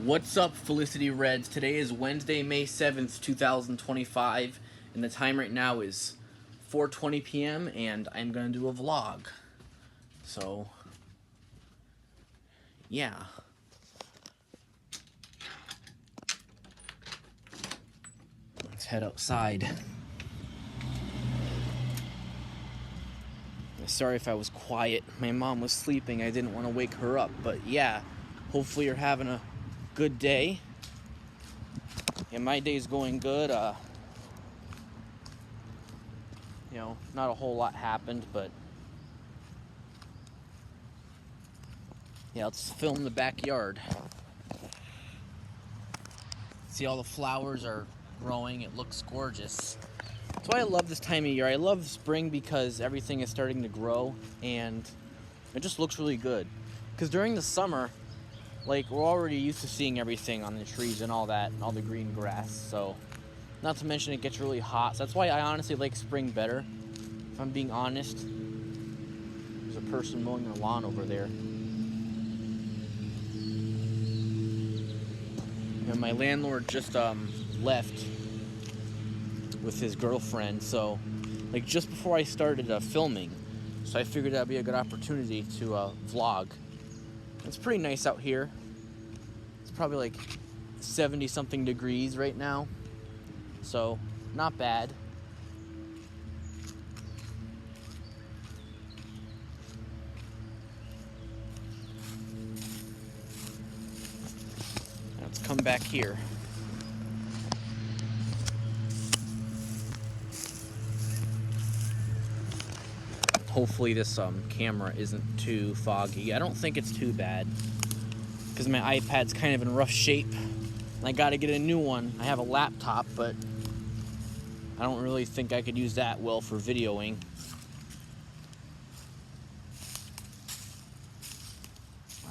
What's up, Felicity Reds? Today is Wednesday, May 7th, 2025, and the time right now is 4:20 p.m. and I'm gonna do a vlog. So, yeah. Let's head outside. Sorry if I was quiet. My mom was sleeping. I didn't want to wake her up, but yeah, hopefully you're having a good day. And my day's going good. Not a whole lot happened, but yeah, let's film the backyard. See, all the flowers are growing. It looks gorgeous. That's why I love this time of year. I love spring because everything is starting to grow and it just looks really good. Because during the summer, like, we're already used to seeing everything on the trees and all that, and all the green grass. So, not to mention it gets really hot. So that's why I honestly like spring better. If I'm being honest. There's a person mowing their lawn over there. And my landlord just left with his girlfriend, so like just before I started filming, so I figured that'd be a good opportunity to vlog. It's pretty nice out here. It's probably like 70 something degrees right now, so not bad. Let's come back here. Hopefully this camera isn't too foggy. I don't think it's too bad because my iPad's kind of in rough shape. I gotta get a new one. I have a laptop, but I don't really think I could use that well for videoing.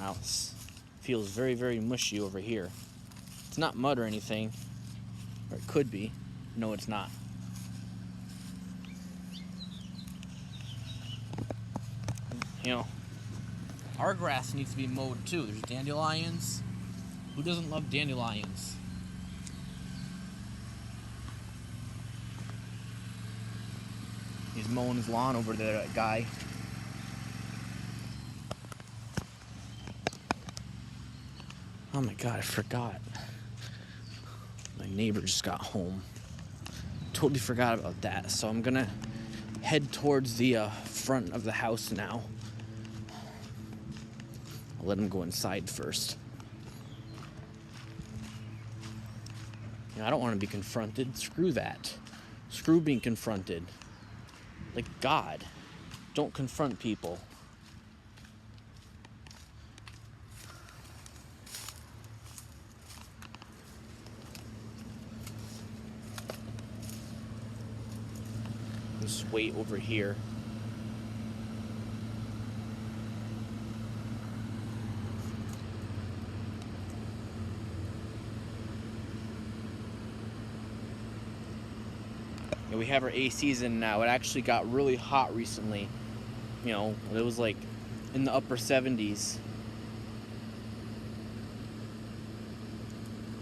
Wow, this feels very, very mushy over here. It's not mud or anything, or it could be. No, it's not. You know, our grass needs to be mowed too. There's dandelions. Who doesn't love dandelions? He's mowing his lawn over there, that guy. Oh my god, I forgot. My neighbor just got home. Totally forgot about that. So I'm gonna head towards the front of the house now. I'll let him go inside first. I don't want to be confronted. Screw that. Screw being confronted. Like God, don't confront people. Just wait over here. We have our ACs in now. It actually got really hot recently. You know, it was like in the upper 70s.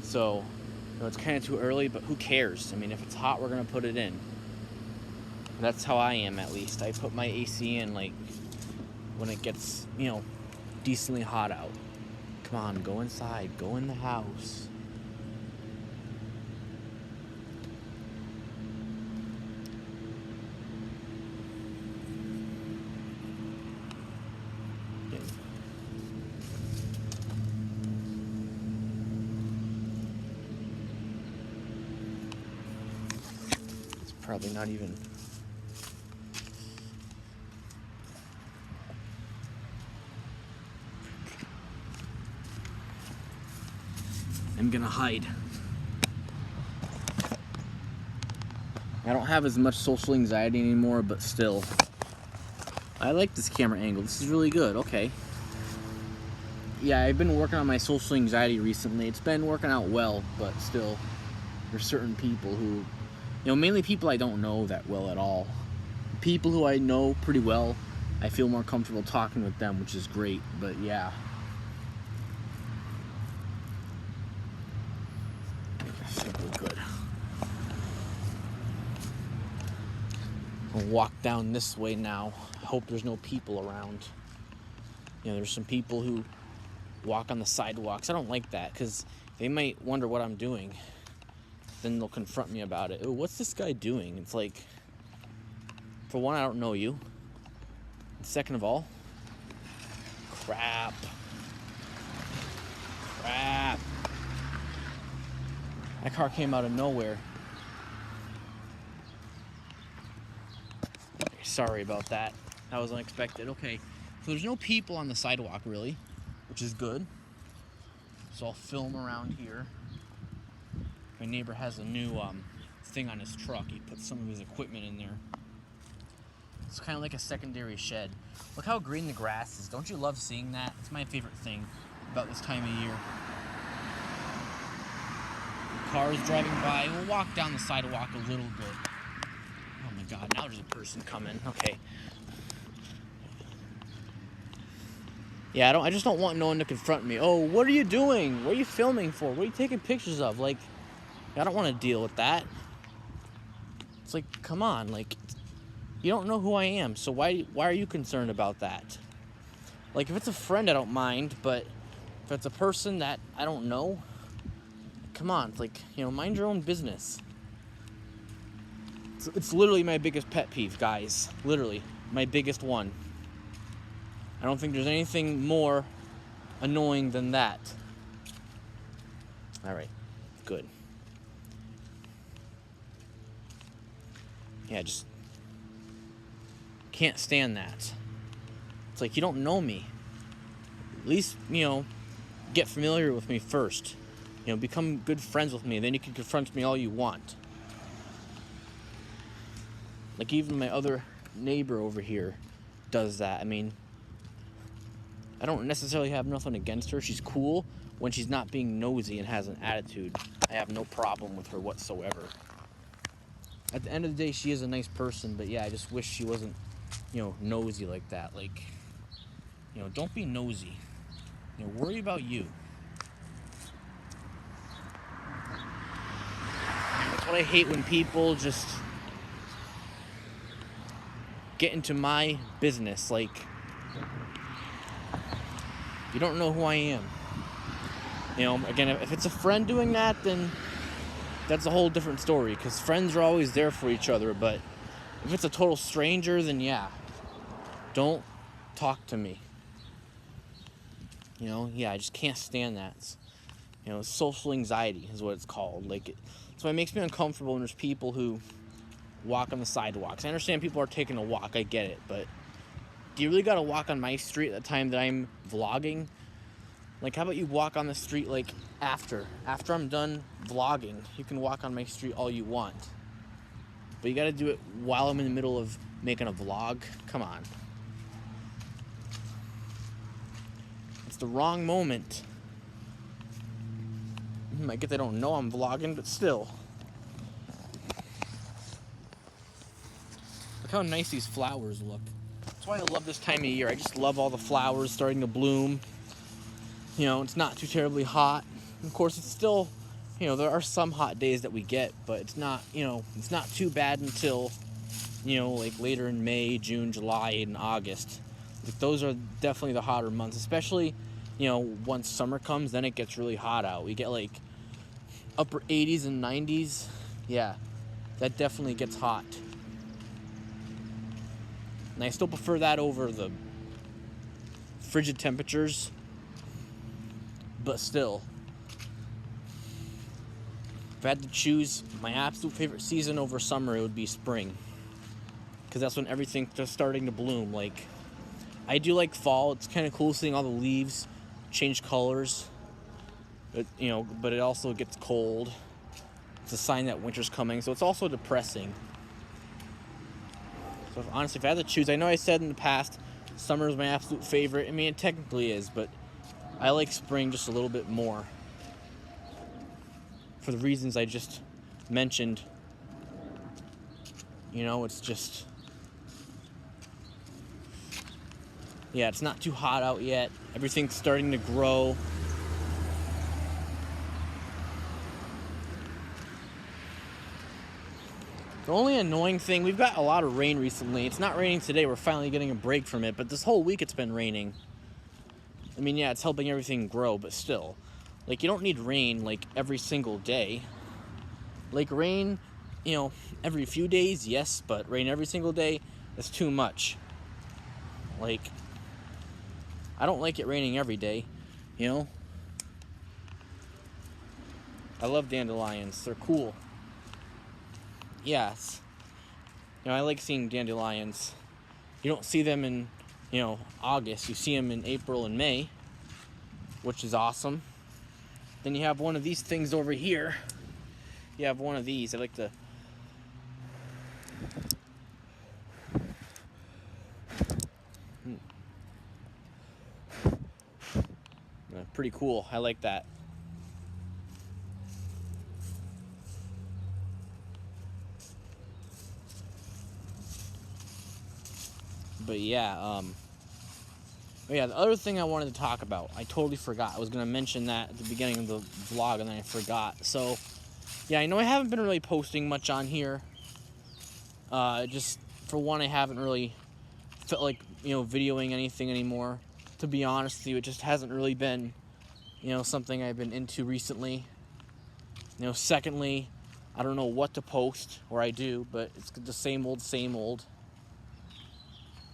So, it's kind of too early, but who cares? I mean, if it's hot, we're going to put it in. That's how I am, at least. I put my AC in, like, when it gets, decently hot out. Come on, go inside. Go in the house. Probably not even. I'm gonna hide. I don't have as much social anxiety anymore, but still. I like this camera angle. This is really good. Okay. Yeah, I've been working on my social anxiety recently. It's been working out well, but still, there's certain people who, mainly people I don't know that well at all. People who I know pretty well, I feel more comfortable talking with them, which is great, but yeah. gonna walk down this way now. Hope there's no people around. You know, there's some people who walk on the sidewalks. I don't like that because they might wonder what I'm doing. Then they'll confront me about it. Oh, what's this guy doing? It's like, for one, I don't know you. Second of all, crap. That car came out of nowhere. Sorry about that. That was unexpected. Okay, so there's no people on the sidewalk really, which is good. So I'll film around here. My neighbor has a new thing on his truck. He put some of his equipment in there. It's kind of like a secondary shed. Look how green the grass is. Don't you love seeing that? It's my favorite thing about this time of year. Cars driving by. We'll walk down the sidewalk a little bit. Oh my God, now there's a person coming. Okay. Yeah, I just don't want no one to confront me. Oh, what are you doing? What are you filming for? What are you taking pictures of? Like, I don't want to deal with that. It's like, come on, like, you don't know who I am, so why are you concerned about that? Like, if it's a friend, I don't mind, but if it's a person that I don't know, come on, it's like, you know, mind your own business. It's literally my biggest pet peeve, guys. Literally, my biggest one. I don't think there's anything more annoying than that. All right, good. Yeah, just can't stand that. It's like, you don't know me. At least, you know, get familiar with me first. You know, become good friends with me. Then you can confront me all you want. Like, even my other neighbor over here does that. I mean, I don't necessarily have nothing against her. She's cool when she's not being nosy and has an attitude. I have no problem with her whatsoever. At the end of the day, she is a nice person, but yeah, I just wish she wasn't, you know, nosy like that. Like, you know, don't be nosy. You know, worry about you. That's what I hate, when people just get into my business. Like, you don't know who I am. You know, again, if it's a friend doing that, then that's a whole different story, because friends are always there for each other. But if it's a total stranger, then yeah, don't talk to me. You know, yeah, I just can't stand that. You know, social anxiety is what it's called. Like, that's why it makes me uncomfortable when there's people who walk on the sidewalks. I understand people are taking a walk, I get it, but do you really gotta walk on my street at the time that I'm vlogging? Like, how about you walk on the street, like, after I'm done vlogging? You can walk on my street all you want, but you gotta do it while I'm in the middle of making a vlog. Come on. It's the wrong moment. I guess they don't know I'm vlogging, but still. Look how nice these flowers look. That's why I love this time of year. I just love all the flowers starting to bloom. You know, it's not too terribly hot. Of course, it's still, you know, there are some hot days that we get, but it's not, you know, it's not too bad until, you know, like later in May, June, July, and August. Like, those are definitely the hotter months, especially, you know, once summer comes, then it gets really hot out. We get like upper 80s and 90s. Yeah, that definitely gets hot. And I still prefer that over the frigid temperatures. But still, if I had to choose my absolute favorite season over summer, it would be spring. Because that's when everything's just starting to bloom. Like, I do like fall. It's kind of cool seeing all the leaves change colors. But, you know, but it also gets cold. It's a sign that winter's coming. So it's also depressing. So honestly, if I had to choose, I know I said in the past, summer is my absolute favorite. I mean, it technically is, but I like spring just a little bit more, for the reasons I just mentioned. You know, it's just, yeah, it's not too hot out yet. Everything's starting to grow. The only annoying thing, we've got a lot of rain recently. It's not raining today. We're finally getting a break from it. But this whole week it's been raining. I mean, yeah, it's helping everything grow, but still. Like, you don't need rain, like, every single day. Like, rain, you know, every few days, yes. But rain every single day, that's too much. Like, I don't like it raining every day, you know? I love dandelions. They're cool. Yes. You know, I like seeing dandelions. You don't see them in, you know, August. You see them in April and May, which is awesome. Then you have one of these things over here. You have one of these. I like to... Pretty cool. I like that. But yeah, the other thing I wanted to talk about, I totally forgot. I was going to mention that at the beginning of the vlog, and then I forgot. So, yeah, I know I haven't been really posting much on here. Just, for one, I haven't really felt like, you know, videoing anything anymore. To be honest with you, it just hasn't really been, you know, something I've been into recently. You know, secondly, I don't know what to post, or I do, but it's the same old, same old.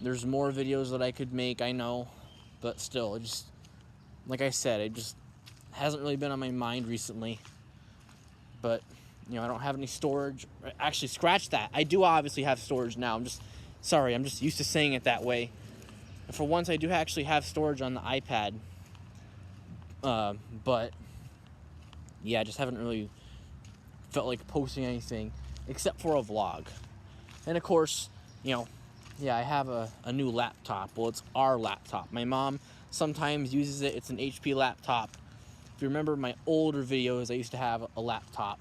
There's more videos that I could make, I know, but still, it just, like I said, it just hasn't really been on my mind recently. But, you know, I don't have any storage. Actually, scratch that. I do obviously have storage now. I'm just used to saying it that way. And for once, I do actually have storage on the iPad. But, yeah, I just haven't really felt like posting anything except for a vlog. And, of course, you know, yeah, I have a new laptop. Well, it's our laptop. My mom sometimes uses it. It's an HP laptop. If you remember my older videos, I used to have a laptop.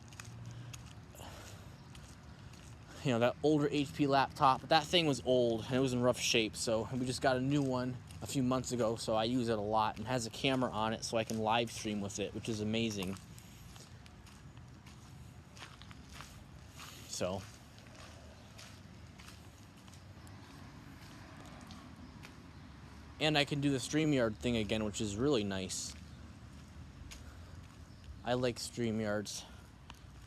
You know, that older HP laptop. But that thing was old, and it was in rough shape. So we just got a new one a few months ago, so I use it a lot. And it has a camera on it, so I can live stream with it, which is amazing. So... and I can do the StreamYard thing again, which is really nice. I like StreamYards.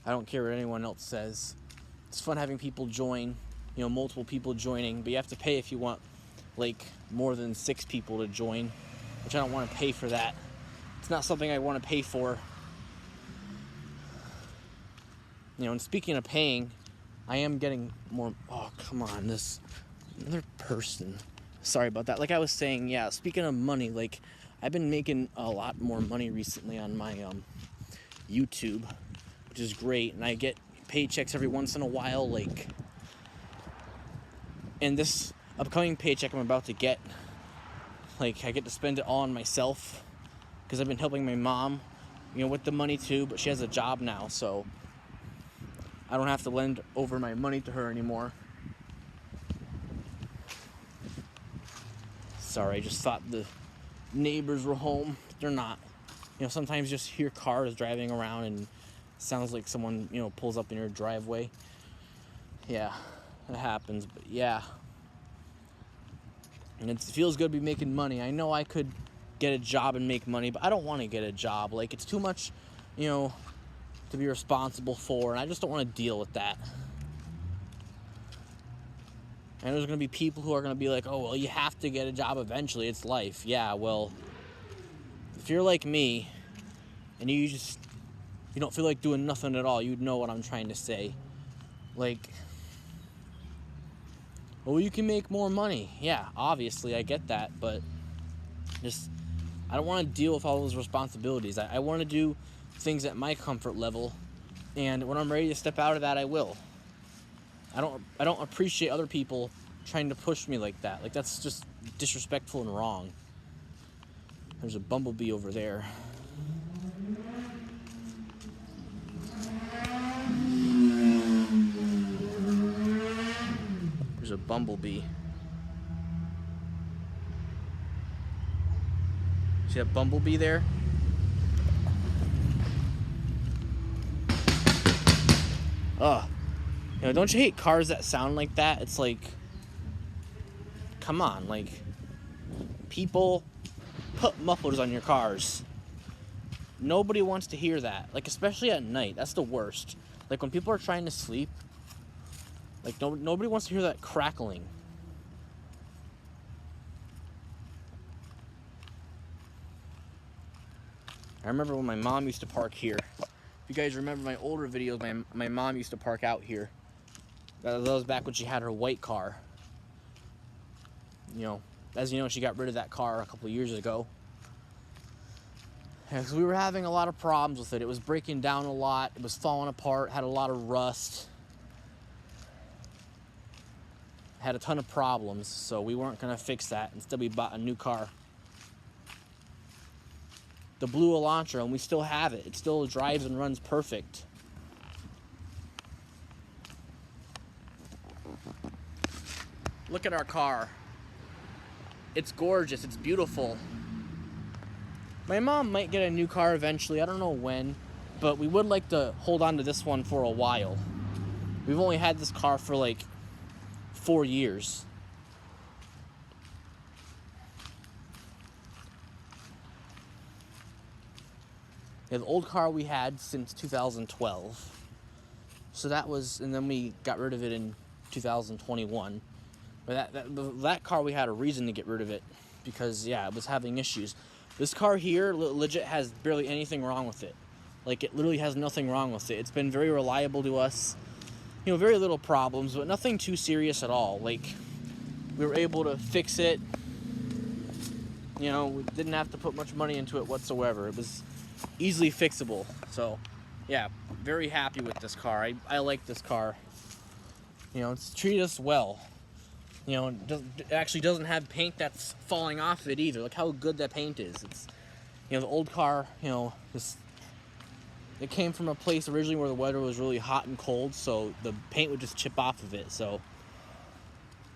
I don't care what anyone else says. It's fun having people join, you know, multiple people joining, but you have to pay if you want, like, more than 6 people to join, which I don't want to pay for that. It's not something I want to pay for. You know, and speaking of paying, I am getting more... Oh, come on, this... Another person... Sorry about that. Like I was saying, yeah, speaking of money, like, I've been making a lot more money recently on my YouTube, which is great, and I get paychecks every once in a while, like, and this upcoming paycheck I'm about to get, like, I get to spend it all on myself, because I've been helping my mom, you know, with the money too, but she has a job now, so I don't have to lend over my money to her anymore. Sorry, I just thought the neighbors were home. They're not. You know, sometimes you just hear cars driving around and it sounds like someone, you know, pulls up in your driveway. Yeah, that happens, but yeah. And it feels good to be making money. I know I could get a job and make money, but I don't want to get a job. Like, it's too much, you know, to be responsible for, and I just don't want to deal with that. And there's going to be people who are going to be like, oh, well, you have to get a job eventually. It's life. Yeah, well, if you're like me and you don't feel like doing nothing at all, you'd know what I'm trying to say. Like, well, you can make more money. Yeah, obviously, I get that. But just, I don't want to deal with all those responsibilities. I want to do things at my comfort level. And when I'm ready to step out of that, I will. I don't appreciate other people trying to push me like that. Like, that's just disrespectful and wrong. There's a bumblebee over there. There's a bumblebee. See that bumblebee there? You know, don't you hate cars that sound like that? It's like, come on, like, people put mufflers on your cars. Nobody wants to hear that, like, especially at night. That's the worst. Like, when people are trying to sleep, like, nobody wants to hear that crackling. I remember when my mom used to park here. If you guys remember my older videos, my mom used to park out here. That was back when she had her white car. You know, as you know, she got rid of that car a couple of years ago. Because we were having a lot of problems with it. It was breaking down a lot. It was falling apart. Had a lot of rust. Had a ton of problems. So we weren't going to fix that. Instead, we bought a new car. The blue Elantra, and we still have it. It still drives and runs perfect. Look at our car. It's gorgeous. It's beautiful. My mom might get a new car eventually. I don't know when, but we would like to hold on to this one for a while. We've only had this car for like 4 years. Yeah, the old car we had since 2012. So that was, and then we got rid of it in 2021. But that car, we had a reason to get rid of it because, yeah, it was having issues. This car here legit has barely anything wrong with it. Like, it literally has nothing wrong with it. It's been very reliable to us. You know, very little problems, but nothing too serious at all. Like, we were able to fix it. You know, we didn't have to put much money into it whatsoever. It was easily fixable. So, yeah, very happy with this car. I like this car. You know, it's treated us well. You know, it actually doesn't have paint that's falling off of it either. Look how good that paint is. It's, you know, the old car, you know, it came from a place originally where the weather was really hot and cold, so the paint would just chip off of it. So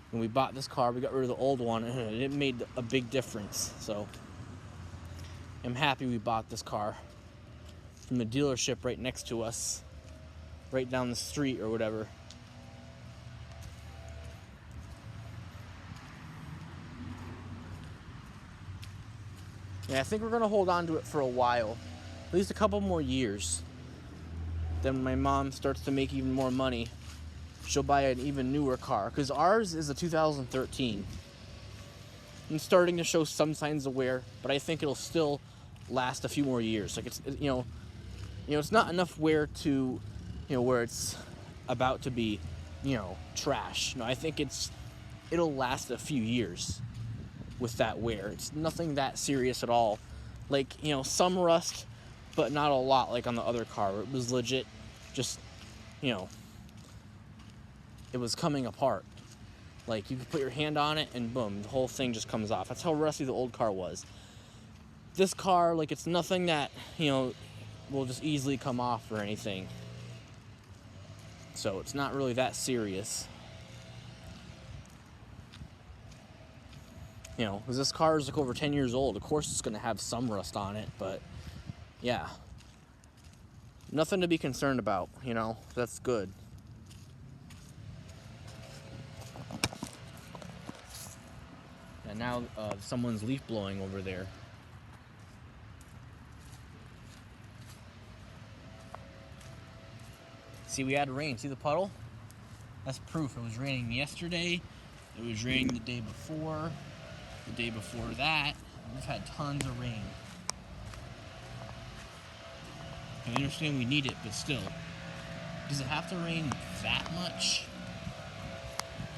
when we bought this car, we got rid of the old one, and it made a big difference. So I'm happy we bought this car from the dealership right next to us, right down the street or whatever. Yeah, I think we're going to hold on to it for a while. At least a couple more years. Then my mom starts to make even more money. She'll buy an even newer car. Because ours is a 2013. It's starting to show some signs of wear, but I think it'll still last a few more years. Like, it's, you know, it's not enough wear to, you know, where it's about to be, you know, trash. No, I think it'll last a few years with that wear. It's nothing that serious at all. Like, you know, some rust, but not a lot like on the other car. It was legit just, you know, it was coming apart. Like, you could put your hand on it and boom, the whole thing just comes off. That's how rusty the old car was. This car, like, it's nothing that, you know, will just easily come off or anything. So it's not really that serious. You know, because this car is like over 10 years old. Of course it's going to have some rust on it, but yeah. Nothing to be concerned about, you know. That's good. And now someone's leaf blowing over there. See, we had rain. See the puddle? That's proof. It was raining yesterday. It was raining the day before. The day before that. We've had tons of rain. I understand we need it, but still. Does it have to rain that much?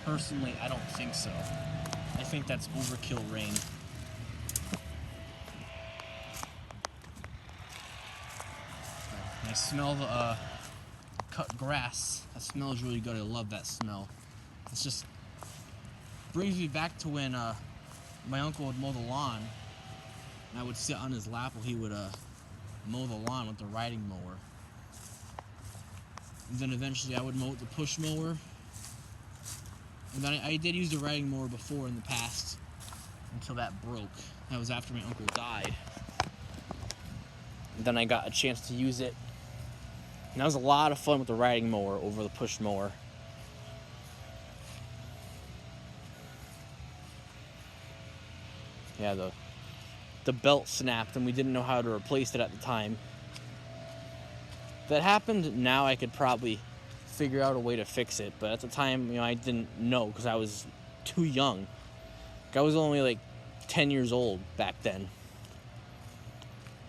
Personally, I don't think so. I think that's overkill rain. I smell the cut grass. That smells really good. I love that smell. It's just brings me back to when my uncle would mow the lawn, and I would sit on his lap while he would mow the lawn with the riding mower. And then eventually I would mow with the push mower. And then I did use the riding mower before in the past until that broke. That was after my uncle died. And then I got a chance to use it. And that was a lot of fun with the riding mower over the push mower. Yeah, the belt snapped and we didn't know how to replace it at the time. If that happened now, I could probably figure out a way to fix it, but at the time, I didn't know because I was too young. I was only like 10 years old back then.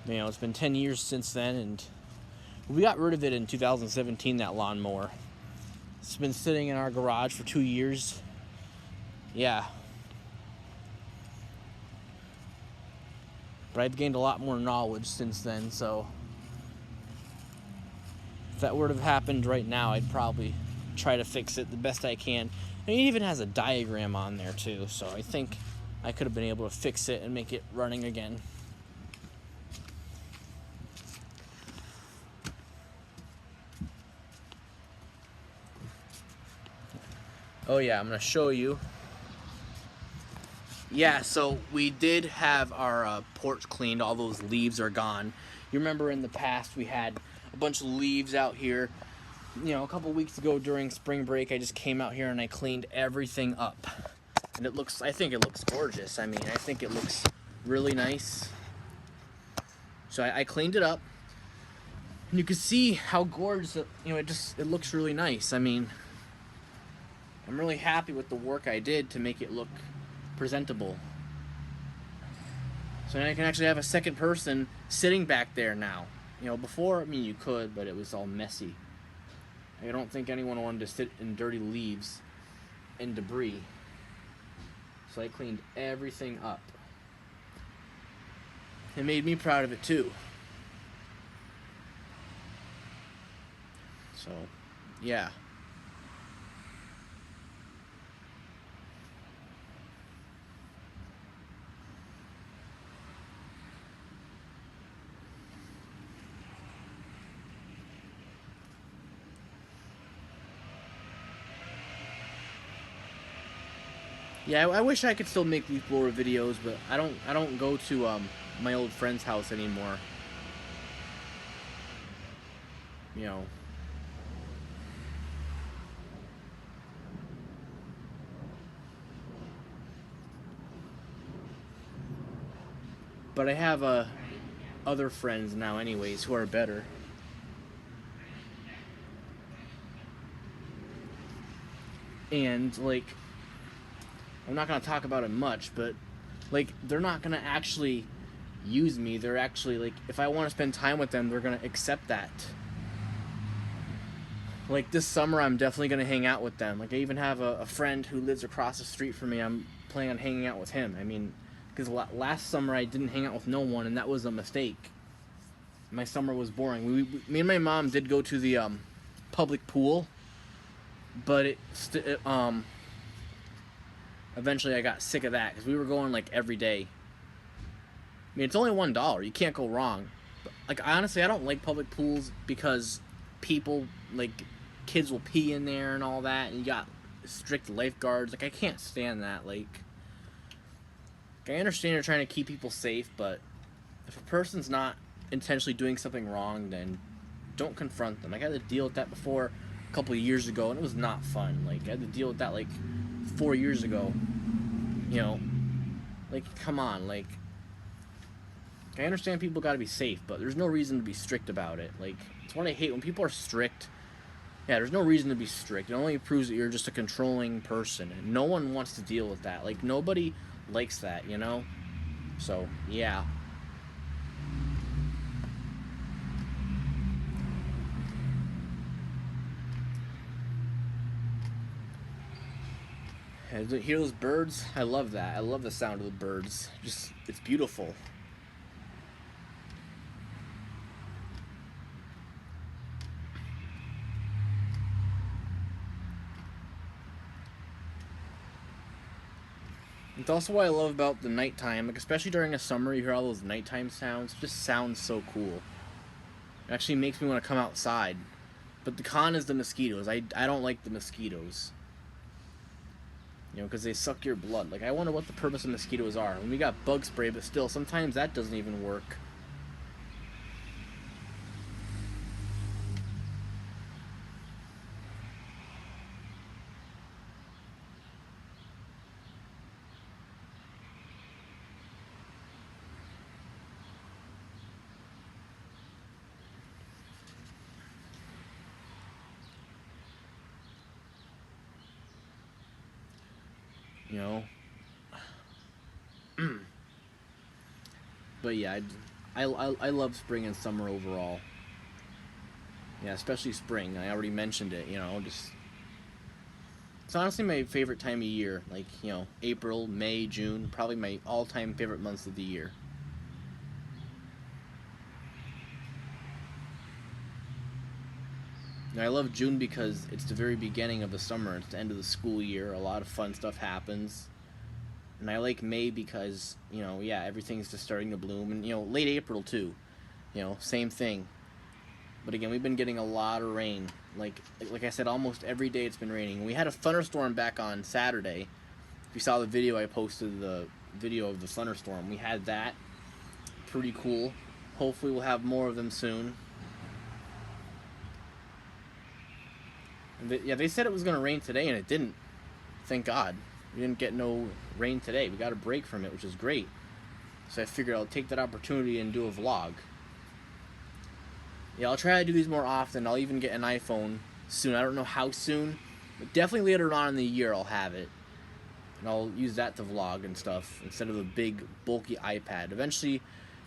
It's been 10 years since then, and we got rid of it in 2017, that lawnmower. It's been sitting in our garage for 2 years. Yeah. But I've gained a lot more knowledge since then, so if that were to have happened right now, I'd probably try to fix it the best I can. And it even has a diagram on there too, so I think I could have been able to fix it and make it running again. Oh yeah, I'm going to show you. Yeah, so we did have our porch cleaned. All those leaves are gone. You remember in the past we had a bunch of leaves out here. A couple weeks ago during spring break, I just came out here and I cleaned everything up. And I think it looks gorgeous. I think it looks really nice. So I cleaned it up. And you can see how gorgeous it looks really nice. I'm really happy with the work I did to make it look presentable. So now I can actually have a second person sitting back there now. Before, you could, but it was all messy. I don't think anyone wanted to sit in dirty leaves and debris. So I cleaned everything up. It made me proud of it too. So, yeah. Yeah, I wish I could still make leaf blower videos, but I don't go to my old friend's house anymore. But I have other friends now anyways who are better. And I'm not going to talk about it much, but they're not going to actually use me. They're actually if I want to spend time with them, they're going to accept that. This summer, I'm definitely going to hang out with them. I even have a friend who lives across the street from me. I'm planning on hanging out with him. Because last summer I didn't hang out with no one, and that was a mistake. My summer was boring. Me and my mom did go to the public pool, but eventually I got sick of that because we were going every day. It's only $1. You can't go wrong. But, honestly, I don't like public pools because people kids will pee in there and all that, and you got strict lifeguards. I can't stand that. I understand you're trying to keep people safe, but if a person's not intentionally doing something wrong, then don't confront them. I had to deal with that before a couple of years ago, and it was not fun. I had to deal with that 4 years ago. Come on, I understand people got to be safe, but there's no reason to be strict about it. It's what I hate when people are strict. Yeah, there's no reason to be strict. It only proves that you're just a controlling person, and no one wants to deal with that. Nobody likes that, So, yeah. And hear those birds? I love that. I love the sound of the birds. It's beautiful. It's also what I love about the nighttime, especially during the summer, you hear all those nighttime sounds. It just sounds so cool. It actually makes me want to come outside. But the con is the mosquitoes. I don't like the mosquitoes. Because they suck your blood. I wonder what the purpose of mosquitoes are. We got bug spray, but still, sometimes that doesn't even work. you know. But yeah, I love spring and summer overall. Yeah, especially spring. I already mentioned it, just it's honestly my favorite time of year. Like, April, May, June, probably my all-time favorite months of the year. And I love June because it's the very beginning of the summer. It's the end of the school year. A lot of fun stuff happens. And I like May because, yeah, everything's just starting to bloom. And, late April, too. Same thing. But again, we've been getting a lot of rain. Like I said, almost every day it's been raining. We had a thunderstorm back on Saturday. If you saw the video, I posted the video of the thunderstorm. We had that. Pretty cool. Hopefully we'll have more of them soon. Yeah, they said it was going to rain today, and it didn't. Thank God. We didn't get no rain today. We got a break from it, which is great. So I figured I'll take that opportunity and do a vlog. Yeah, I'll try to do these more often. I'll even get an iPhone soon. I don't know how soon, but definitely later on in the year I'll have it. And I'll use that to vlog and stuff instead of the big, bulky iPad. Eventually,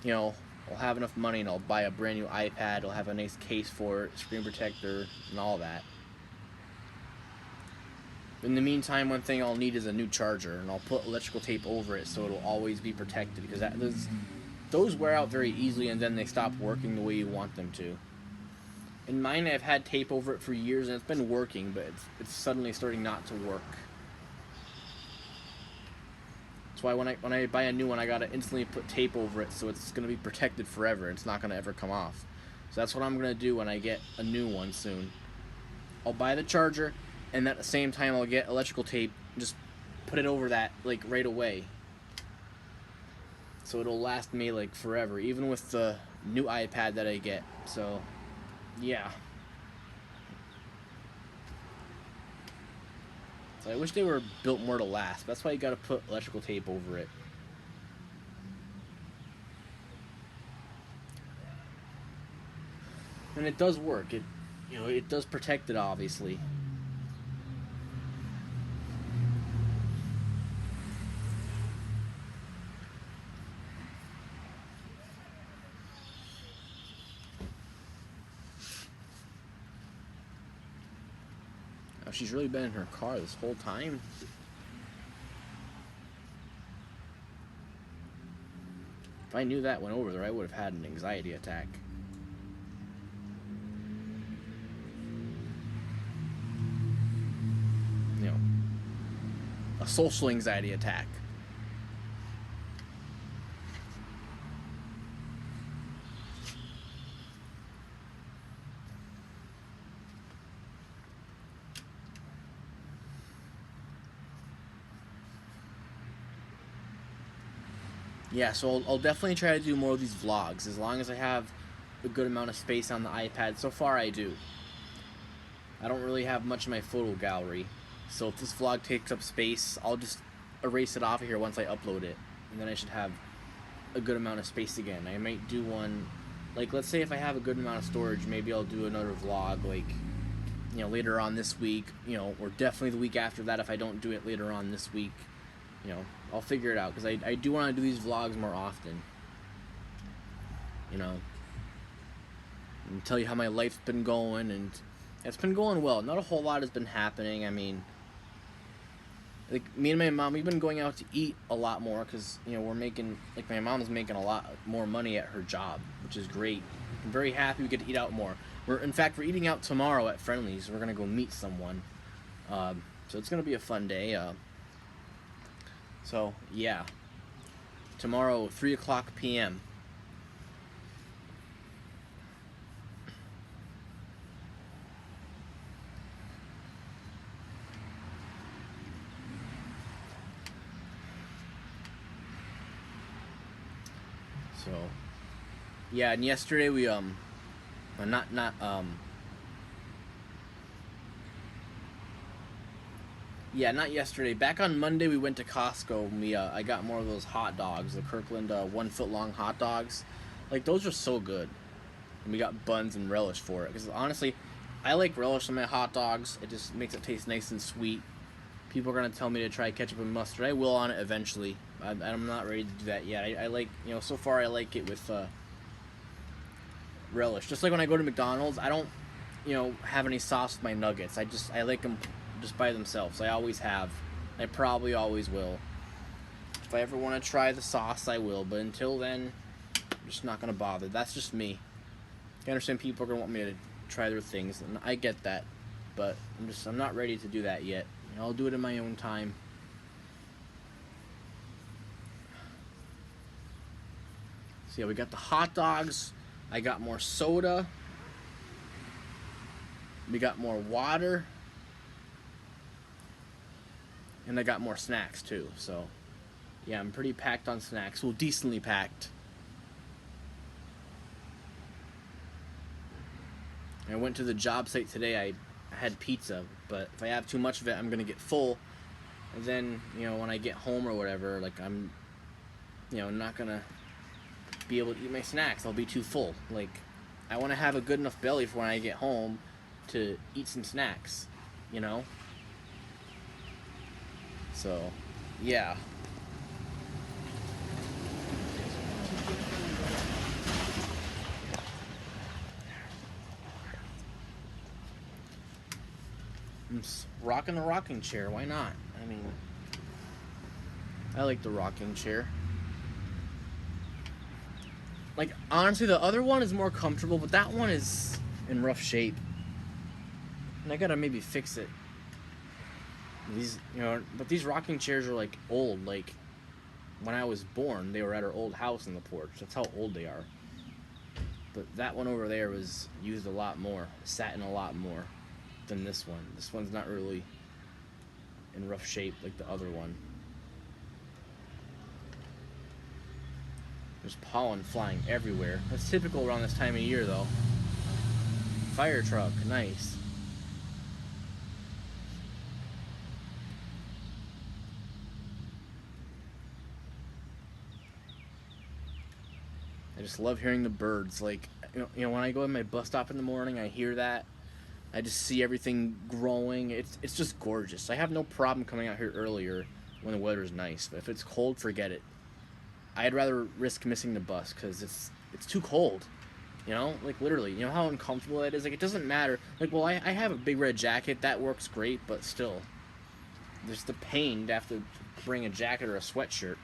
I'll have enough money and I'll buy a brand new iPad. I'll have a nice case for it, screen protector, and all that. In the meantime, one thing I'll need is a new charger, and I'll put electrical tape over it so it'll always be protected, because those wear out very easily and then they stop working the way you want them to. In mine, I've had tape over it for years and it's been working, but it's suddenly starting not to work. That's why when I buy a new one, I gotta instantly put tape over it so it's gonna be protected forever. It's not gonna ever come off. So that's what I'm gonna do when I get a new one soon. I'll buy the charger, and at the same time I'll get electrical tape, just put it over that right away. So it'll last me forever, even with the new iPad that I get. So yeah. So I wish they were built more to last. That's why you gotta put electrical tape over it. And it does work. It does protect it, obviously. Oh, she's really been in her car this whole time. If I knew that went over there, I would have had an anxiety attack. A social anxiety attack. Yeah, so I'll definitely try to do more of these vlogs as long as I have a good amount of space on the iPad. So far I do. I don't really have much in my photo gallery. So if this vlog takes up space, I'll just erase it off of here once I upload it. And then I should have a good amount of space again. I might do one, let's say if I have a good amount of storage, maybe I'll do another vlog, later on this week, or definitely the week after that if I don't do it later on this week. I'll figure it out, because I do want to do these vlogs more often. And tell you how my life's been going, and it's been going well. Not a whole lot has been happening. I mean, me and my mom, we've been going out to eat a lot more, because, we're making, my mom's making a lot more money at her job, which is great. I'm very happy we get to eat out more. In fact, we're eating out tomorrow at Friendly's. We're going to go meet someone. So it's going to be a fun day. So, yeah. Tomorrow, 3 o'clock p.m. So, yeah, and yesterday we, yeah, not yesterday. Back on Monday, we went to Costco, and I got more of those hot dogs, the Kirkland 1 foot long hot dogs. Those are so good. And we got buns and relish for it. Because honestly, I like relish on my hot dogs. It just makes it taste nice and sweet. People are gonna tell me to try ketchup and mustard. I will on it eventually. I'm not ready to do that yet. I like, so far I like it with relish. Just like when I go to McDonald's, I don't, have any sauce with my nuggets. I like them just by themselves. I always have. I probably always will. If I ever want to try the sauce, I will. But until then, I'm just not gonna bother. That's just me. I understand people are gonna want me to try their things, and I get that. But I'm not ready to do that yet. I'll do it in my own time. So yeah, we got the hot dogs. I got more soda. We got more water. And I got more snacks too. So yeah, I'm pretty packed on snacks. Well, decently packed. I went to the job site today. I had pizza, but if I have too much of it, I'm gonna get full. And then, when I get home or whatever, like I'm, not gonna be able to eat my snacks. I'll be too full. Like, I want to have a good enough belly for when I get home to eat some snacks, So, yeah. I'm rocking the rocking chair. Why not? I mean, I like the rocking chair. Like, honestly, the other one is more comfortable, but that one is in rough shape. And I gotta maybe fix it. These, but these rocking chairs are, like, old. Like, when I was born, they were at our old house in the porch. That's how old they are. But that one over there was used a lot more. Sat in a lot more than this one. This one's not really in rough shape like the other one. There's pollen flying everywhere. That's typical around this time of year, though. Fire truck, nice. I just love hearing the birds. Like, when I go to my bus stop in the morning, I hear that. I just see everything growing. It's just gorgeous. I have no problem coming out here earlier when the weather's nice. But if it's cold, forget it. I'd rather risk missing the bus because it's too cold. Like literally. How uncomfortable that is? Like, it doesn't matter. Like, well, I have a big red jacket. That works great, but still. There's the pain to have to bring a jacket or a sweatshirt.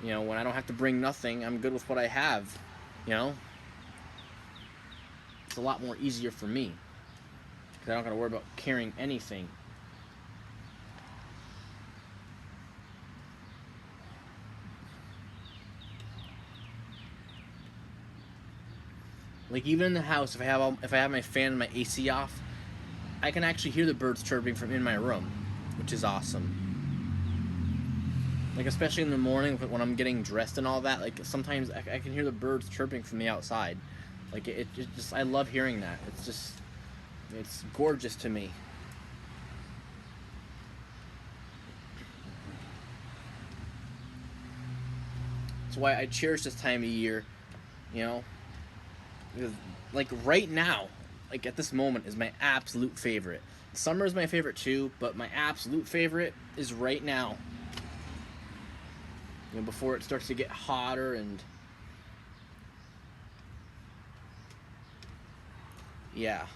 When I don't have to bring nothing, I'm good with what I have. It's a lot more easier for me because I don't got to worry about carrying anything. Like, even in the house, if I have my fan and my AC off, I can actually hear the birds chirping from in my room, which is awesome. Like, especially in the morning when I'm getting dressed and all that, like, sometimes I can hear the birds chirping from the outside. Like, it just, I love hearing that. It's gorgeous to me. That's why I cherish this time of year, Because, like, right now, like, at this moment, is my absolute favorite. Summer is my favorite too, but my absolute favorite is right now. Before it starts to get hotter and... Yeah.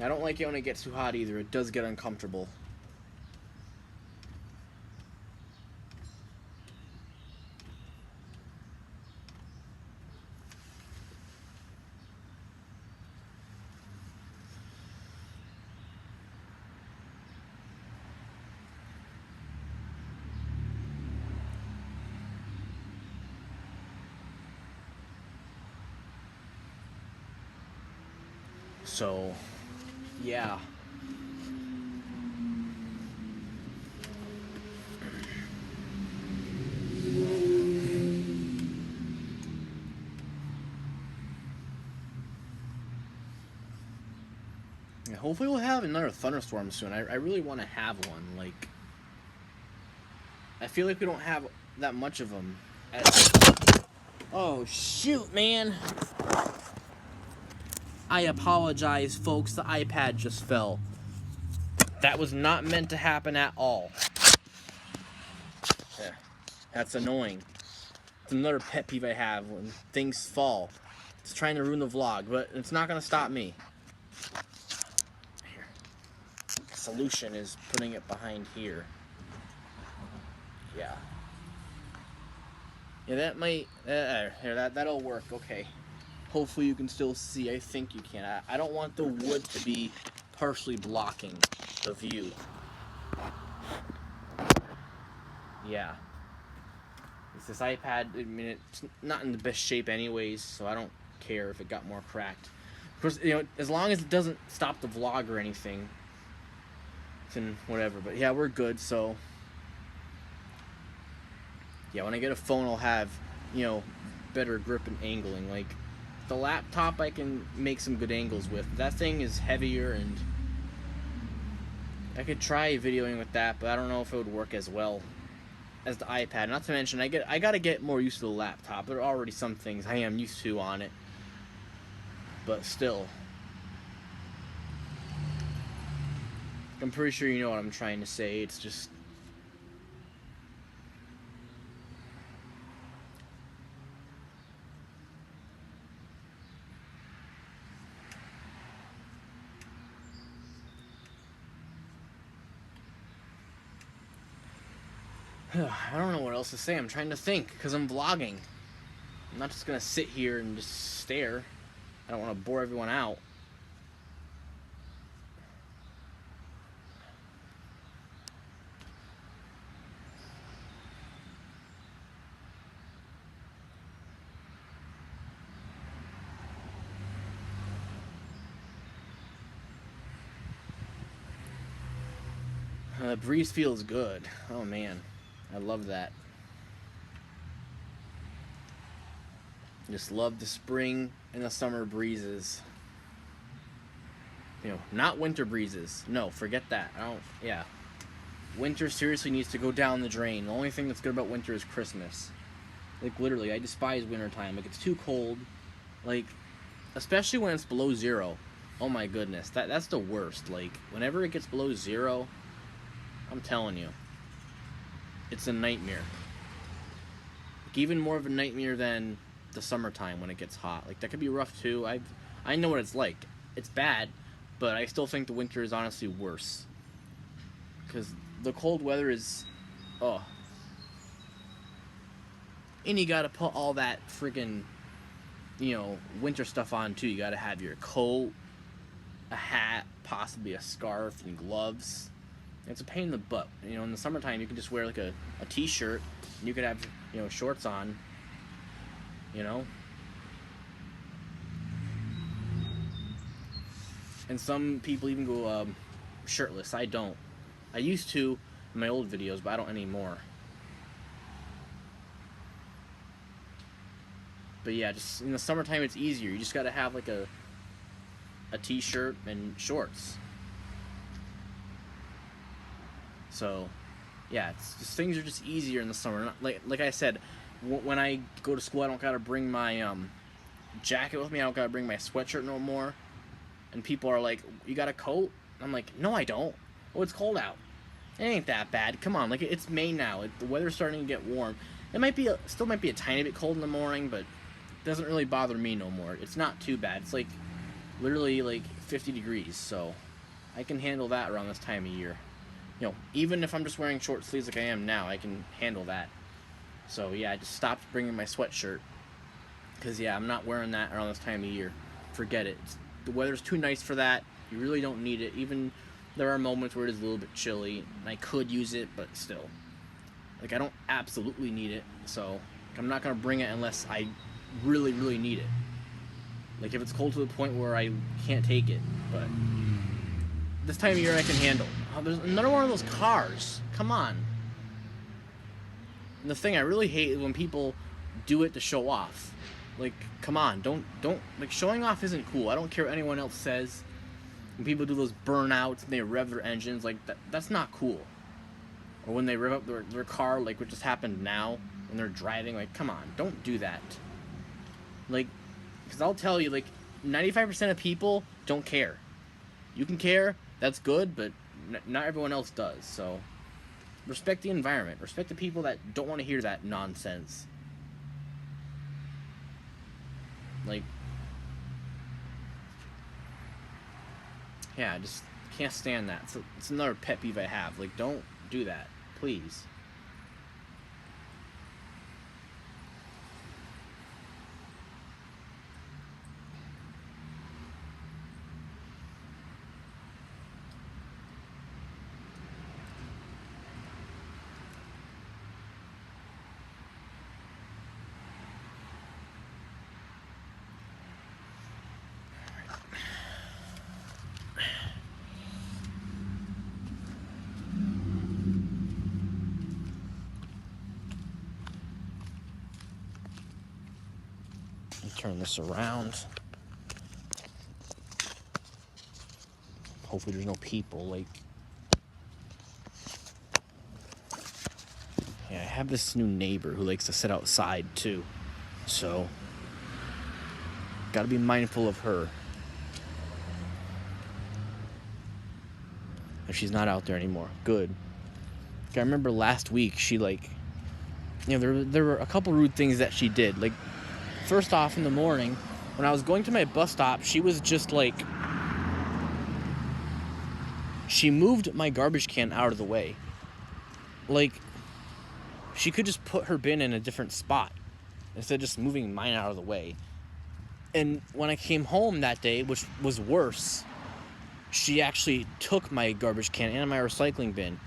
I don't like it when it gets too hot either. It does get uncomfortable. So, yeah. Yeah, hopefully we'll have another thunderstorm soon. I really want to have one. Like, I feel like we don't have that much of them. Oh, shoot, man. I apologize, folks. The iPad just fell. That was not meant to happen at all. Yeah, that's annoying. It's another pet peeve I have when things fall. It's trying to ruin the vlog, but it's not gonna stop me. Here. The solution is putting it behind here. Yeah. Yeah, that might. Here, that'll work. Okay. Hopefully you can still see. I think you can. I don't want the wood to be partially blocking the view. Yeah. This iPad, I mean, it's not in the best shape anyways, so I don't care if it got more cracked. Of course, you know, as long as it doesn't stop the vlog or anything, then whatever. But yeah, we're good, so yeah, when I get a phone, I'll have, you know, better grip and angling. Like, the laptop I can make some good angles with. That thing is heavier, and I could try videoing with that, but I don't know if it would work as well as the iPad. Not to mention, I gotta get more used to the laptop. There are already some things I am used to on it, but still, I'm pretty sure you know what I'm trying to say. It's just, I don't know what else to say. I'm trying to think, because I'm vlogging. I'm not just gonna sit here and just stare. I don't want to bore everyone out. The breeze feels good. Oh man, I love that. Just love the spring and the summer breezes. You know, not winter breezes. No, forget that. I don't, yeah. Winter seriously needs to go down the drain. The only thing that's good about winter is Christmas. Like, literally, I despise wintertime. Like, it's too cold. Like, especially when it's below 0. Oh my goodness, that's the worst. Like, whenever it gets below 0, I'm telling you, it's a nightmare. Like, even more of a nightmare than the summertime when it gets hot. Like, that could be rough too. I know what it's like. It's bad, but I still think the winter is honestly worse. Because the cold weather is, oh. And you gotta put all that friggin', you know, winter stuff on too. You gotta have your coat, a hat, possibly a scarf, and gloves. It's a pain in the butt. You know, in the summertime, you can just wear like a t-shirt, and you could have, you know, shorts on, you know. And some people even go shirtless. I don't. I used to in my old videos, but I don't anymore. But yeah, just in the summertime, it's easier. You just gotta have like a t-shirt and shorts. So, yeah, it's just, things are just easier in the summer. Not, like I said, when I go to school, I don't gotta bring my jacket with me. I don't gotta bring my sweatshirt no more. And people are like, "You got a coat?" I'm like, "No, I don't." "Oh, it's cold out." It ain't that bad. Come on, like, it's May now. The weather's starting to get warm. It might be still might be a tiny bit cold in the morning, but it doesn't really bother me no more. It's not too bad. It's like literally like 50 degrees, so I can handle that around this time of year. You know, even if I'm just wearing short sleeves like I am now, I can handle that. So yeah, I just stopped bringing my sweatshirt, because yeah, I'm not wearing that around this time of year. Forget it. The weather's too nice for that. You really don't need it. Even there are moments where it is a little bit chilly, and I could use it, but still. Like, I don't absolutely need it, so I'm not going to bring it unless I really, really need it. Like, if it's cold to the point where I can't take it, but this time of year I can handle. Oh, there's another one of those cars. Come on. And the thing I really hate is when people do it to show off. Like, come on, don't, like, showing off isn't cool. I don't care what anyone else says. When people do those burnouts and they rev their engines, like, that's not cool. Or when they rev up their car, like what just happened now, when they're driving, like, come on, don't do that. Like, because I'll tell you, like, 95% of people don't care. You can care, that's good, but not everyone else does. So respect the environment. Respect the people that don't want to hear that nonsense. Like, yeah, I just can't stand that. It's another pet peeve I have. Like, don't do that, please. Turn this around. Hopefully there's no people. Like, yeah, I have this new neighbor who likes to sit outside too, so gotta be mindful of her. If she's not out there anymore, good. I remember last week she, like, you know, there were a couple rude things that she did. Like, first off, in the morning, when I was going to my bus stop, she was just like, she moved my garbage can out of the way. Like, she could just put her bin in a different spot instead of just moving mine out of the way. And when I came home that day, which was worse, she actually took my garbage can and my recycling bin.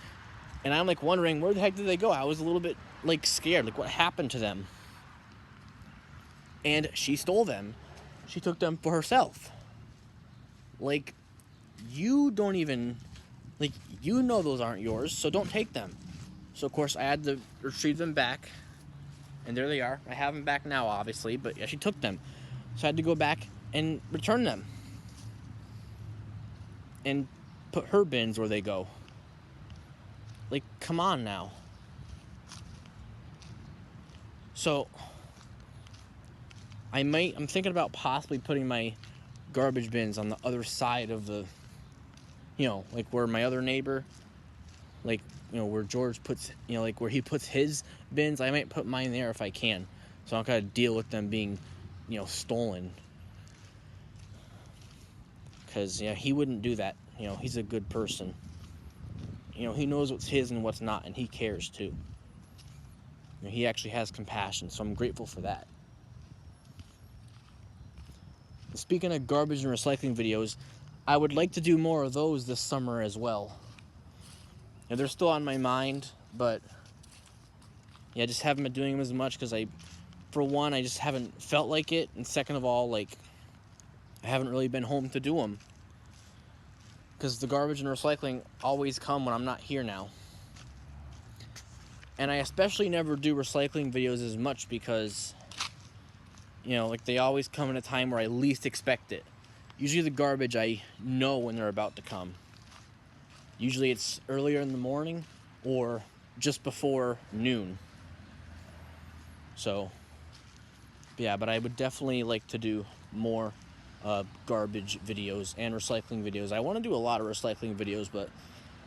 And I'm like wondering, where the heck did they go? I was a little bit like scared, like what happened to them? And she stole them. She took them for herself. Like, you don't even, like, you know those aren't yours, so don't take them. So, of course, I had to retrieve them back. And there they are. I have them back now, obviously, but yeah, she took them. So I had to go back and return them. And put her bins where they go. Like, come on now. So I'm thinking about possibly putting my garbage bins on the other side of the, you know, like where my other neighbor, like, you know, where George puts, you know, like where he puts his bins, I might put mine there if I can. So I don't gotta deal with them being, you know, stolen. Because, yeah, he wouldn't do that. You know, he's a good person. You know, he knows what's his and what's not, and he cares too. You know, he actually has compassion, so I'm grateful for that. Speaking of garbage and recycling videos, I would like to do more of those this summer as well. You know, they're still on my mind, but yeah, I just haven't been doing them as much because for one, I just haven't felt like it, and second of all, like, I haven't really been home to do them. Because the garbage and recycling always come when I'm not here now. And I especially never do recycling videos as much because, you know, like, they always come in a time where I least expect it. Usually the garbage, I know when they're about to come. Usually it's earlier in the morning or just before noon. So, yeah, but I would definitely like to do more garbage videos and recycling videos. I want to do a lot of recycling videos, but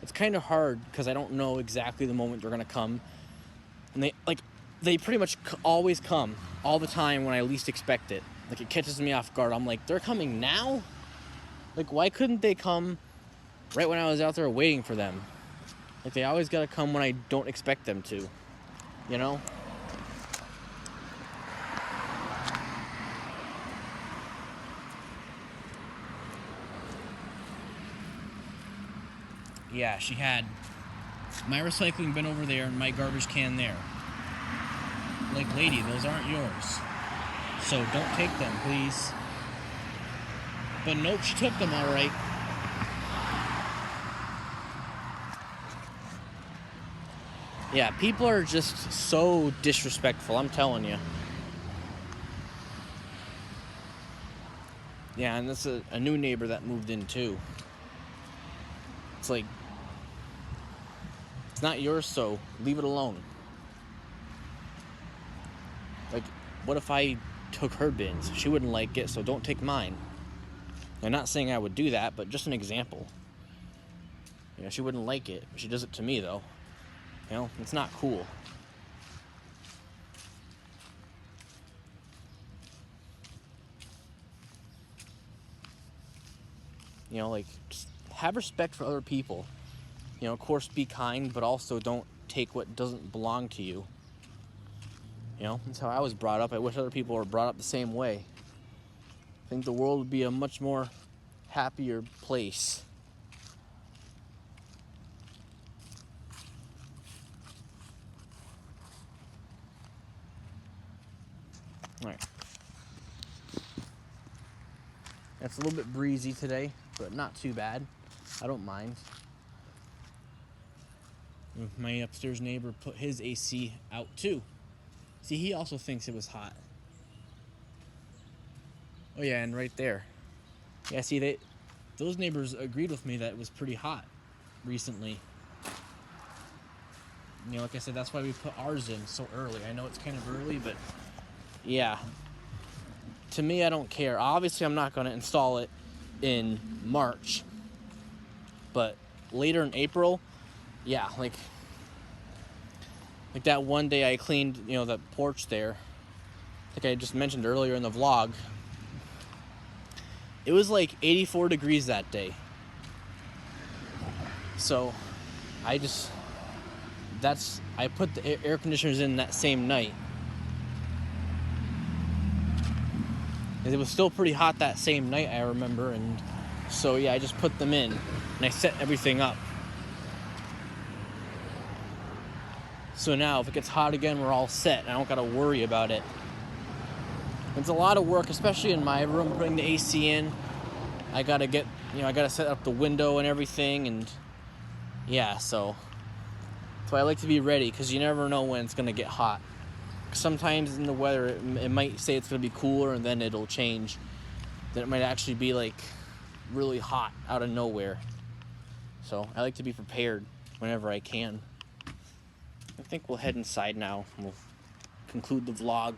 it's kind of hard because I don't know exactly the moment they're going to come. And they pretty much always come all the time when I least expect it. Like, it catches me off guard. I'm like, they're coming now? Like, why couldn't they come right when I was out there waiting for them? Like, they always got to come when I don't expect them to, you know? Yeah, she had my recycling bin over there and my garbage can there. Like, lady, those aren't yours. So don't take them, please. But nope, she took them all right. Yeah, people are just so disrespectful, I'm telling you. Yeah, and that's a new neighbor that moved in too. It's like, it's not yours, so leave it alone. Like, what if I took her bins? She wouldn't like it, so don't take mine. I'm not saying I would do that, but just an example. You know, she wouldn't like it. She does it to me, though. You know, it's not cool. You know, like, just have respect for other people. You know, of course, be kind, but also don't take what doesn't belong to you. You know, that's how I was brought up. I wish other people were brought up the same way. I think the world would be a much more happier place. All right. It's a little bit breezy today, but not too bad. I don't mind. My upstairs neighbor put his AC out too. See, he also thinks it was hot. Oh yeah, and right there. Yeah, see, those neighbors agreed with me that it was pretty hot recently. You know, like I said, that's why we put ours in so early. I know it's kind of early, but yeah. To me, I don't care. Obviously, I'm not going to install it in March. But later in April, yeah, like that one day I cleaned, you know, the porch there. Like I just mentioned earlier in the vlog. It was like 84 degrees that day. So, I put the air conditioners in that same night. It was still pretty hot that same night, I remember, and so yeah, I just put them in and I set everything up. So now if it gets hot again, we're all set. I don't gotta worry about it. It's a lot of work, especially in my room, putting the AC in. I gotta set up the window and everything, and yeah, so I like to be ready, because you never know when it's gonna get hot. Sometimes in the weather, it might say it's gonna be cooler, and then it'll change. Then it might actually be like really hot out of nowhere. So I like to be prepared whenever I can. I think we'll head inside now. We'll conclude the vlog.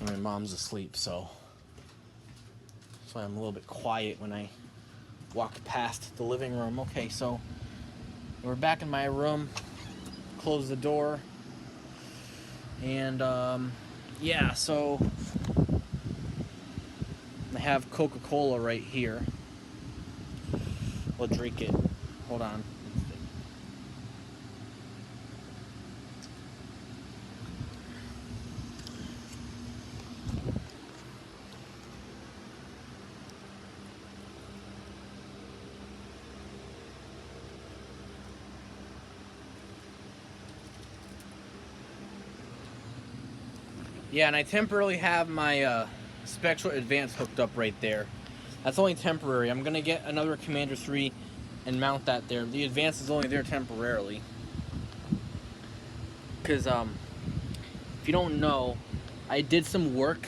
My mom's asleep, so that's why I'm a little bit quiet when I walk past the living room. Okay, so we're back in my room. Close the door. And yeah, so I have Coca-Cola right here. We'll drink it. Hold on. Yeah, and I temporarily have my Spectral Advance hooked up right there. That's only temporary. I'm going to get another Commander 3 and mount that there. The Advance is only there temporarily. Because, if you don't know, I did some work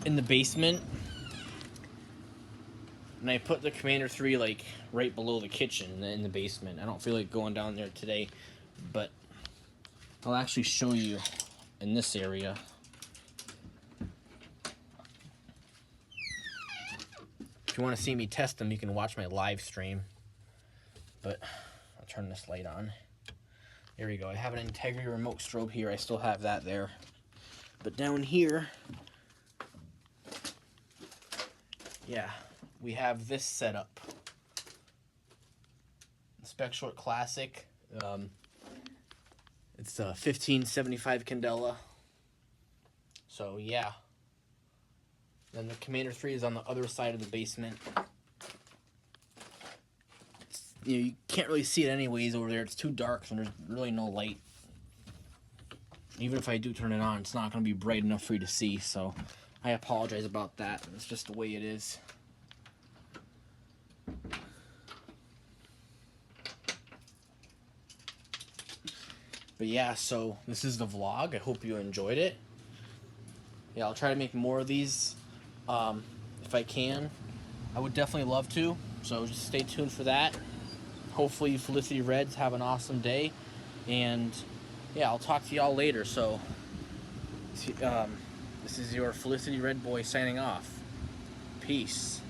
in the basement. And I put the Commander 3, like, right below the kitchen in the basement. I don't feel like going down there today. But I'll actually show you in this area. If you want to see me test them, you can watch my live stream. But I'll turn this light on. There we go. I have an Integrity remote strobe here. I still have that there. But down here, yeah, we have this setup. Spec-Short Classic. It's a 1575 Candela. So yeah. Then the Commander 3 is on the other side of the basement. You can't really see it anyways over there. It's too dark, so there's really no light. Even if I do turn it on, it's not going to be bright enough for you to see, so I apologize about that. It's just the way it is. But yeah, so this is the vlog. I hope you enjoyed it. Yeah, I'll try to make more of these if I can. I would definitely love to. So just stay tuned for that. Hopefully you Felicity Reds have an awesome day. And yeah, I'll talk to y'all later. So this is your Felicity Red Boy signing off. Peace.